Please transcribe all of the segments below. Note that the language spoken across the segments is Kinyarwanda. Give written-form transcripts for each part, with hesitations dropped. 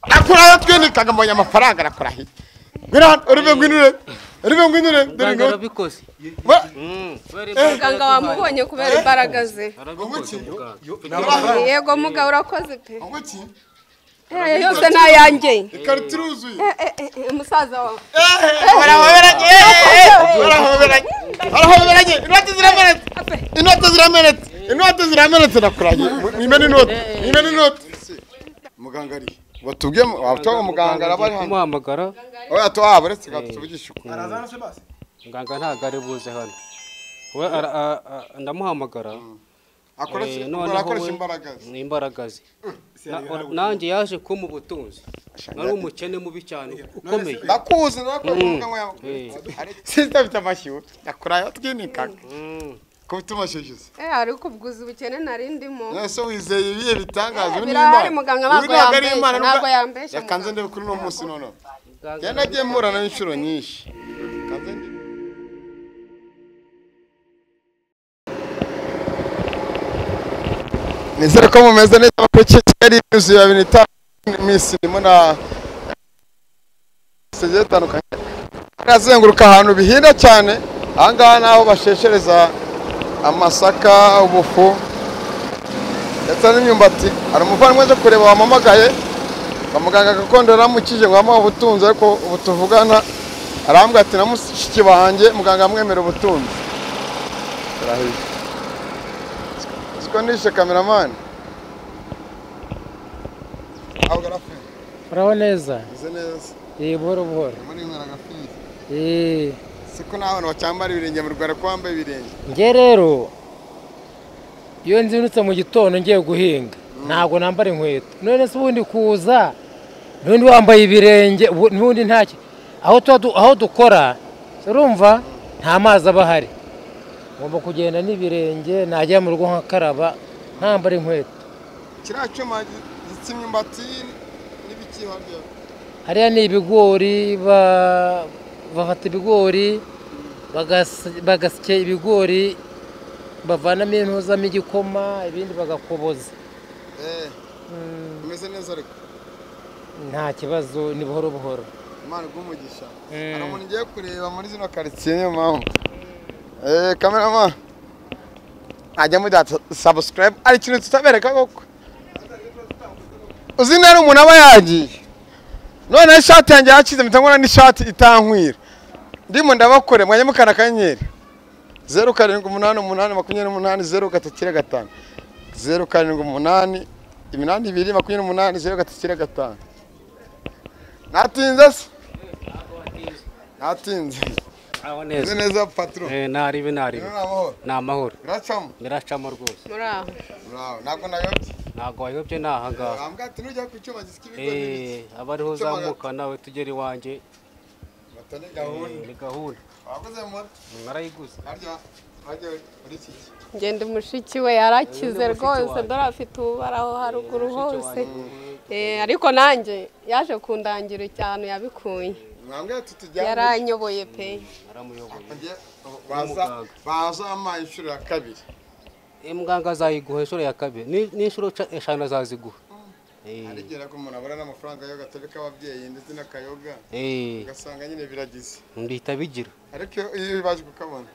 Akura twinikaga mbonye amafaranga arakurahi. Bira uribe ngwinure. Uribe ngwinure. Muganga arabikoze. Muganga wamubonye kubera imbaraga ze. Yego mugabo urakoze pe. Yose nayanjye. Ikaritiruzuye. Umusaza wawe. Barahoberanye. Barahoberanye. Inoti ziramenetse nakurahi. Nimene inoti. Muganga ari. Batubwiye watoga muganga arabari hano. Kumuhamagara. Oya to abaretse gatuvugisha uko. Arazana se basi. Muganga ntago ari buze hano. We ndamuhamagara. Akoresha imbaraga. Ni imbaraga ze. Nanjye yaje kuma ubutunzi. Nari umukene mubi cyane ukomeye. Nakuzi muganga ngo sister bitamashyu. Yakurayo twinikaga. Kutumashishije. Ariko ubwuzi ubukene narindimo. Nese wizeye ibiye bitangaza birahari muganga ntabwo yambesha. Yakanze ndebe kuri no munsi none. Yanagiye murana inshuro nyinshi. Kanze Nizere ko mumeze neza ko Kigali yuzuye 2005 imisimo na sije tanukanye. Arazenguruka ahantu bihinda cyane. Ahangaha naho basheshereza amasaka ubufu ndetse n'imyumbati. Ari umuvandimwe aje kureba wamamagaye bamuganga gakondo ramukije ngo amuha ubutunzi ariko ubutuvugana arambwa ati namushiki banjye muganga amwemera ubutunzi. Arahiye siko nishe cameraman aho garafe Uraho neza? ize neza Buhoro buhoro. muri nkara gafi siko naho wacyambara ibirenge mu Rwanda kwambaye ibirenge. Nge rero iyo nzinutse mu gitondo ngiye guhinga ntago nambara inkweto. None se ubundi kuza nundi wambaye ibirenge nundi ntaki aho dukora urumva nta mazi abahari. Ngomba kugenda n'ibirenge najya mu rugo nkakaraba ntambara inkweto. Kiracuma gitsimye imbati n'ibiki harya. Hariya ni ibigori bafata ibigori bagasya ibigori bavanamo intuzamo igikoma ibindi bagakoboza. Umeze neza ariko nta kibazo ni buhoro buhoro. Imana gumugisha. Ari umuntu ngiye kureba muri zino quartier niyo mpamvu. Cameraman ajya muri subscribe ari kintu tutabereka koko. Uzi nari umuntu aba yagiye. None ishati yanjye yakize mitangona n'ishati itankwira. Ndimo ndabakore mwanye mukana kanyenyeri 0788280335 0788280335 Natinze se natinze aho neza neza patron naribe na amahoro biracamo rwose muraho ntabwo nayobye ntago wayobye nahaga ambwa ati nujya ku cyuma gisikibigori abariho zamuka nawe tugeri wanje batane gahunda ni gahunda wakoze moto narayiguze harya muri iki ngende mushiki we yarakize rwose dore afite ubaraho haruguru hose ariko nanjye yaje kundangira cyane yabikuye mwambwe tutujya yaranyoboye pe aramuyoboye baza inshuro ya kabiri muganga azayiguha inshuro ya kabiri n'inshuro 5 azaziguha arigera ko umuntu abona n'amafaranga yo gatebe k'ababyeyi ndetse n'akayoga ugasanga nyine biragize ndihita bigira ariko iyo baje kukabona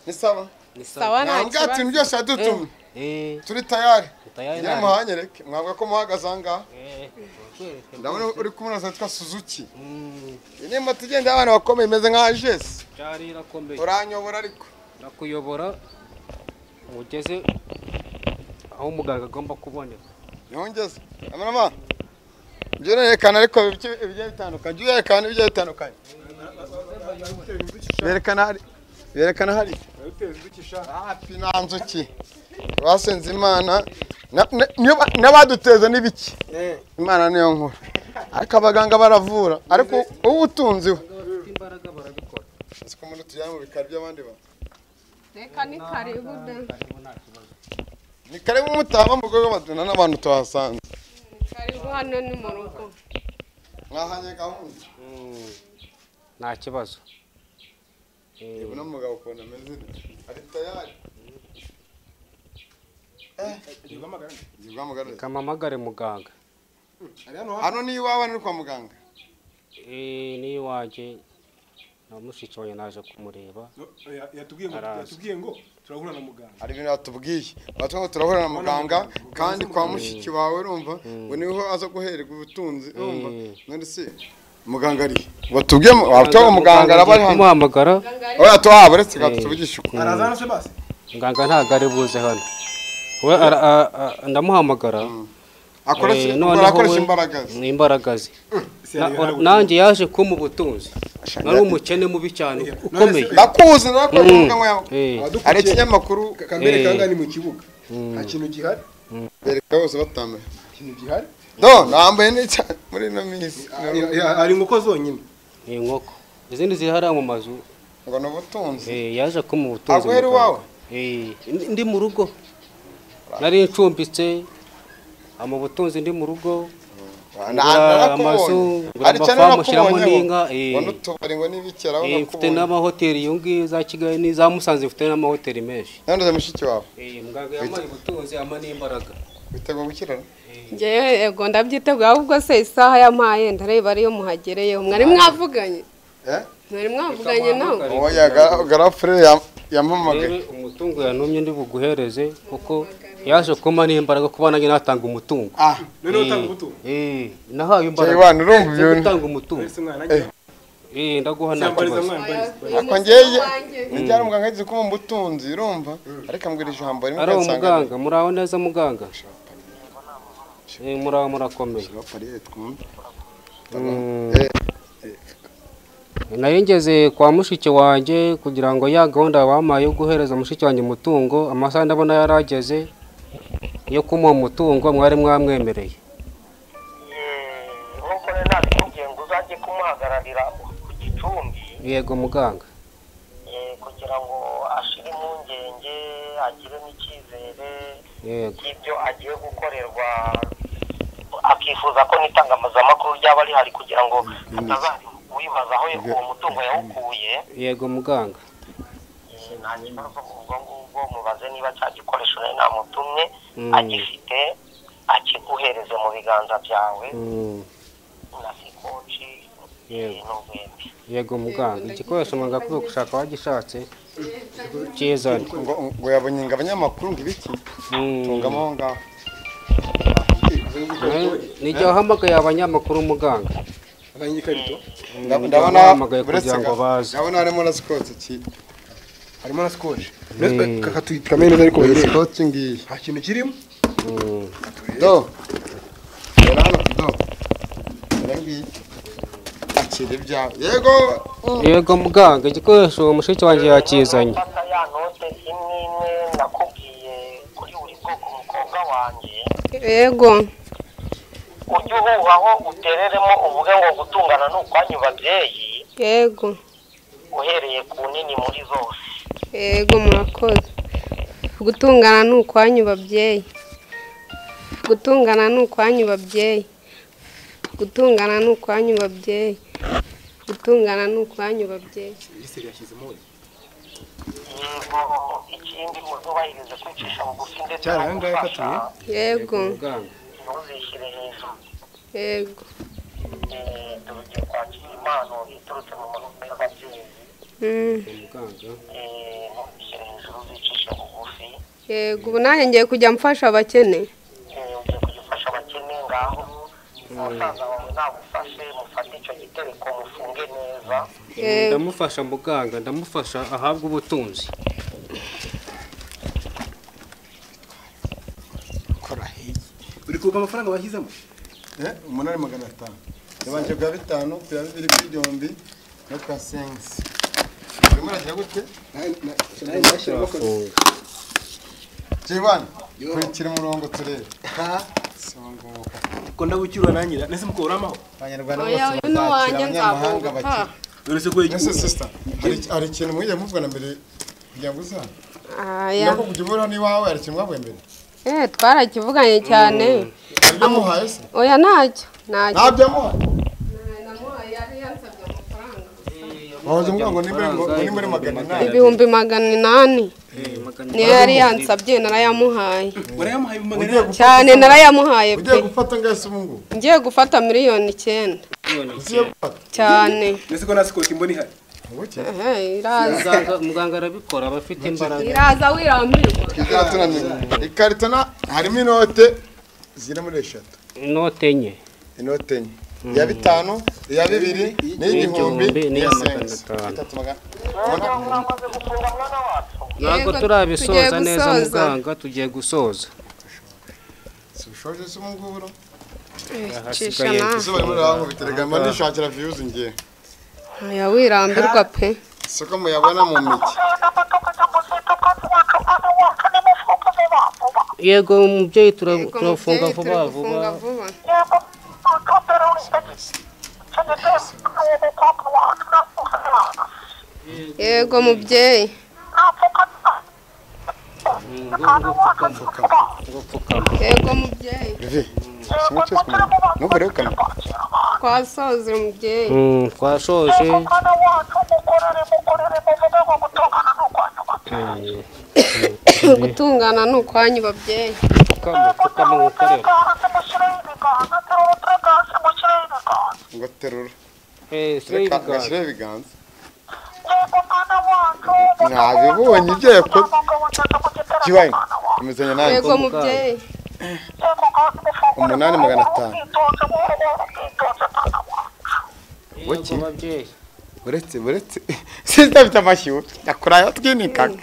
ni sawa nta kibazo byose adutumye turi tayari nyine muhanyereke mwabwa ko muhagaze ahangaha ndabona uri kumunaza twa Suzuki nimba tugenda abana bakomeye imeze nka Jesse cyari irakomeye uranyobora ariko nakuyobora ugeze aho umuganga agomba kuboneka yongeze mama byerekana ariko ibyo bitandukanye byerekana ibyo bitandukanye berekana hari pinanzuki basenze Imana n'abaduteza n'ibiki Imana niyo nkuru ariko abaganga baravura ariko ubutunzi we imbaraga barabikora siko umuntu tujya mu bikari by'abandi ba reka ni karibu de ni karibu mutaba mu rwego baduna n'abantu tuhasanze karibu hano ni mu rugo mwahanye gahunda nta kibazo uno mugabo ukunda ameze ari tayari kamamagare muganga. Hano ni iwawe ni kwa muganga? Ni iwanjye na mushiki wanjye naje kumureba. Yatubwiye ngo turahura na muganga. Ari ibintu yatubwiye. Batwo turahura na muganga kandi kwa mushiki wawe urumva ngo niho aza guhererwa ubutunzi urumva. None se muganga ari batubwiye watwa muganga arabari hano kumuhamagara. Oya to baretse gatuvugisha uko. Arazana se basi. Muganga ntago ari buze hano. We ndamuhamagara. Akoresha imbaraga ze. Ni imbaraga ze. Nanjye yaje kuma ubutunzi. Nari umukene mubi cyane ukomeye. Ndakuzi nakoraga ngo ari ikinyamakuru Kamere kangani mu kibuga. Nta kintu gihari. Bereka bose batame. Ikintu gihari. Do nambaye neza muri no minsi. Ari inkoko zonyine. Inkoko. Izindi zihara mu mazu. Ngo no butunzi. Yaje kuma ubutunzi. Agweri wawe. Ndi mu rugo. Nari ncumbitse mu butunzi ndi mu rugo. Amazu amafamu shyiramo n'inka. Mfite n'amahoteli yungi za Kigali n'iza Musanze, mfite n'amahoteli menshi. Nandeze mushiki wawe. Muganga yamaye ubutunzi ama n'imbaraga. Bitego gukirana. Ngewe yego ndabyiteguye ahubwo se isaha yampaye ndareba ariyo muhagereyeho. Mwari mwavuganye? Mwari mwavuganye nawe? Oya garafre yampamagaye. Umutungo yantumye ndi buguhereze kuko yaje kuma n'imbaraga kuba nanjye natanga umutungo. None utanga umutungo? Nahaye imbaraga. Cyane urumva ibyo natanga umutungo. Ndaguha nakibazo. Ako ngeye njyana muganga yagize ko mu butunzi urumva ariko ambwira ijambo rimwe kansanga. Muganga muraho neza muganga? Muraho murakomeye. Nayengeze kwa mushiki wanjye kugira ngo ya gahunda bamaye yo guhereza mushiki wanjye umutungo amasaha ndabona yarageze yo kumuha umutungo mwari mwamwemereye. Nkuko nabikubwiye ngo uzajye kumuhagararira ku Gicumbi. Yego muganga. Kugira ngo ashire impungenge agire n'icyizere y'ibyo agiye gukorerwa, akifuza ko n'itangazamakuru ryaba rihari kugira ngo wibaza aho uwo mutungo yawukuye. Yego muganga. Nta kibazo ubwo ngubwo mubaze niba cya gikoresho nari namutumye agifite akiguhereze mu biganza byawe na sikoci n'ubwembe. Yego muganga, igikoresho muganga kuri gushaka wagishatse cyiza ngo yabonye ngo abanyamakuru ngo ibiki tungamo aho ngaho. Nijye wahamagaye abanyamakuru muganga. Ndabona kugira ngo baze. Ndabona harimo na Scott ki. Harimo na Scott. Kaka tuyitkamene neza ariko yere. Scott ngiye. Nta kintu kirimo. Do. Erano do. Rangi. Akire bya. Yego. Yego muganga, igikoresho mushiki wanjye yakizanye. Ya note imwe nakubwiye kuri buri bwoko umukobwa wanjye. Yego. Ujye uhuhaho utereremo uvuge ngo gutungana n'ukwanyu babyeyi. Yego. Uhereye ku nini muri zose. Yego murakoze. Gutungana n'ukwanyu babyeyi. Gutungana n'ukwanyu babyeyi. Gutungana n'ukwanyu babyeyi. Gutungana n'ukwanyu babyeyi. Ikindi muzubahirize kwicisha bugufi ndetse yego ntuzishyire hejuru. Yego. Tugiye kwakira impano iturutse mu maboko y'ababyeyi. Ntuzishyire hejuru uzicishe bugufi. Yego ubu nanjye ngiye kujya mfasha abakene. Ugiye kujya ufasha abakene ngaho umusaza wawe nagufashe mufate icyo gitereko mufunge neza. Ndamufasha muganga, ndamufasha ahabwa ubutunzi. Uri kuga amafaranga bashyizemo? 8,500. Yabanje bwa 5 kuya 2 kuri no kwa 5. Urimo urashaka gute? Jibana, kurikira umurongo turebe. Songoka. Ko ndabukirwa nanyira, nese mukoramaho. Abanyarwanda bose bazakira bakira. Uretse ko Yes sister. Ari ikintu mwiye muvugana mbere kugira ngo uza. Ya. Nako kujibura ni wawe ari kimwe bwembere. Twarakivuganye cyane. Amuhaye se? Oya ntacyo. Ntabyo amuhaye. Namuhaye yari yansabye amafaranga. Wahoze mbwa ngo nimbe muri 800. Ibihumbi 800. niyo yari yansabye narayamuhaye warayamuhaye magana cyane narayamuhaye ugiye pe gufata ngase ubu ngubu ngiye gufata miliyoni 9 cyane nese ko nasikoti mboni hari iraza muganga arabikora abafite imbaraga iraza wirambirwa ikarito harimo inote ziri muri 3 inote enye iya 5 iya 2 n'igihumbi n'iya 5 ntabwo turabisoza neza muganga tugiye gusoza sibishoje se ubu ngubu hasigaye ese bari muri aho biteragamba nishakira views ngiye aya wirambirwa pe soko muyabona mu miki yego umubyeyi turafunga vuba vuba yego mubyeyi yego mubyeyi kimwe cyose nubwo rero kana twasoze mubyeyi twashoje gutungana ni ukwanyu babyeyi ngo terura reka gashyire ibiganza ntabibonye ibyo yakoze kibaye umezanya nawe yego mubyeyi 8,500 wiki babyeyi buretse sinzafite amashyuwe yakurayo twinikaga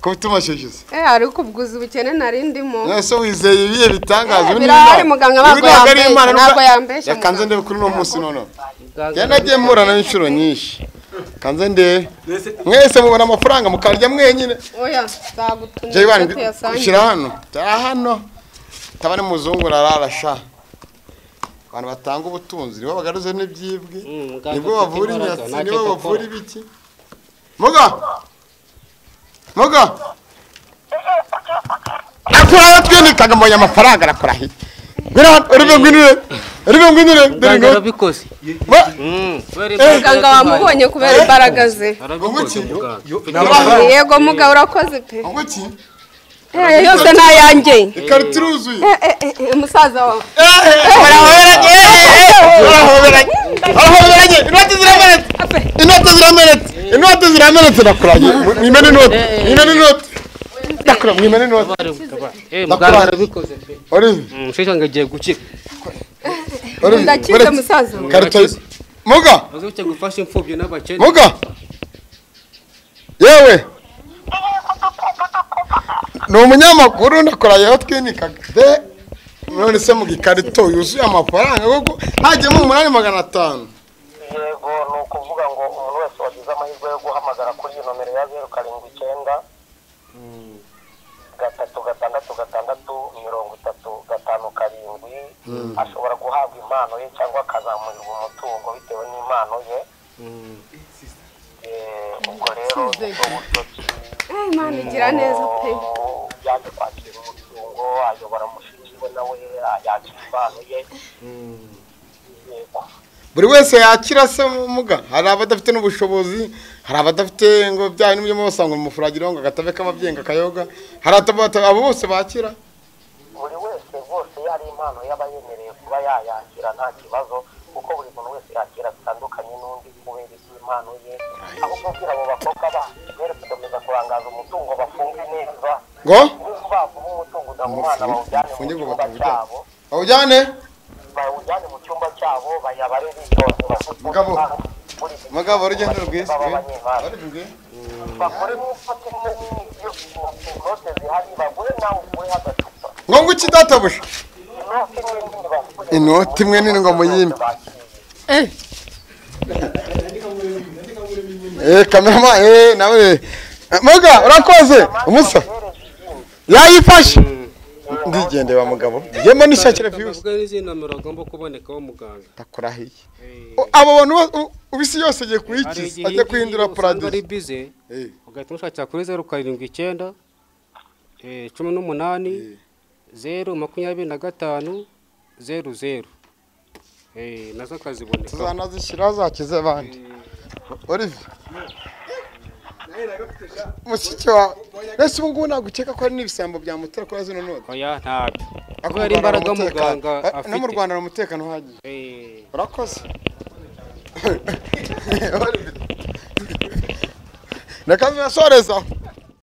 ko tumashyushye ariko ubwuzu ubukene nari ndimo nese wizeye ibiye bitangaje birahari muganga ntabwo yambeshe yakanze ndebe kuri no munsi none cyane agiye murana inshuro nyinshi kanze ndebe mwese mubona amafaranga mukarya mwenyine oya zagutumye Jayvan kushira hano tabane muzungu rararasha abantu batanga ubutunzi nibo bagaruze n'ibyibwe nibwo bavura inyatsi nibo bavura ibiki muga akora twinikaga mbonye amafaranga arakurahi uribe ngwinire muganga arabikoze muganga wamubonye kubera imbaraga ze yego muga urakoze pe yose nayanjye ikarita iruzuye umusaza wawe inote ziramenetse nakurahiye mwimene inote ndakura mwimene inote muganga arabikoze pe Olive ushaka ngagiye gukira ndakize musaza karita muga uzuke gufasha imfubyi n'abakene muga yewe ni umunyamakuru ndakurahiyeho twinikaga none se mu gikarito yuzuye amafaranga kuko hajyemo 8,500 yego ni ukuvuga ngo umuntu wese wagize amahirwe yo guhamagara kuri iyi nomero ya 079 366 ashobora guhabwa impano ye cyangwa akazamurirwa umutungo bitewe n'impano ye ubwo rero ubwo buryo Imana igira neza pe yaje kwakira umutungo ayobora mushiki we nawe yakira impano ye yego buri wese yakira se muga hari abadafite n'ubushobozi hari abadafite ngo byaye n'ibyo basanga mu mufuragiro ngo agatave k'ababyenga kayoga hari abo bose bakira buri wese bose yari impano y'abayemereye kuba yayakira nta kibazo kuko buri muntu wese yakira bitandukanye n'undi kubera impano ye aho kubwira abo bakobwa bere gukomeza kurangaza umutungo bafunge neza ngo bavuga umutungo udamwana bawujyane bawujyane mu cyumba cyabo bayabare bitonze mugabo urugendo rwiza bakore n'ufate inote zihari bagure nawe ugure hagacupa ngo iki databusha inoti imwe nini ngo muyime kamerama nawe muga urakoze umusa yayifashe ndigende wa mugabo yema nishakira views ubwo n'izindi nomero agomba kubonekaho muganga takurahiye abo bantu ubisi yose agiye kuyikiza ajya kwihindura paradise ari bize ugahita umushakira kuri 079 18 025 00 nazo akaziboneka tuzanazishyira zakize abandi Olive mushiki wawe mbese ubu ngubu ntabwo ukeka ko hari n'ibisambo byamutera kuri zino noti oya ntabyo kubera imbaraga muganga afite no mu Rwanda hari umutekano uhagije urakoze reka mbibasoreza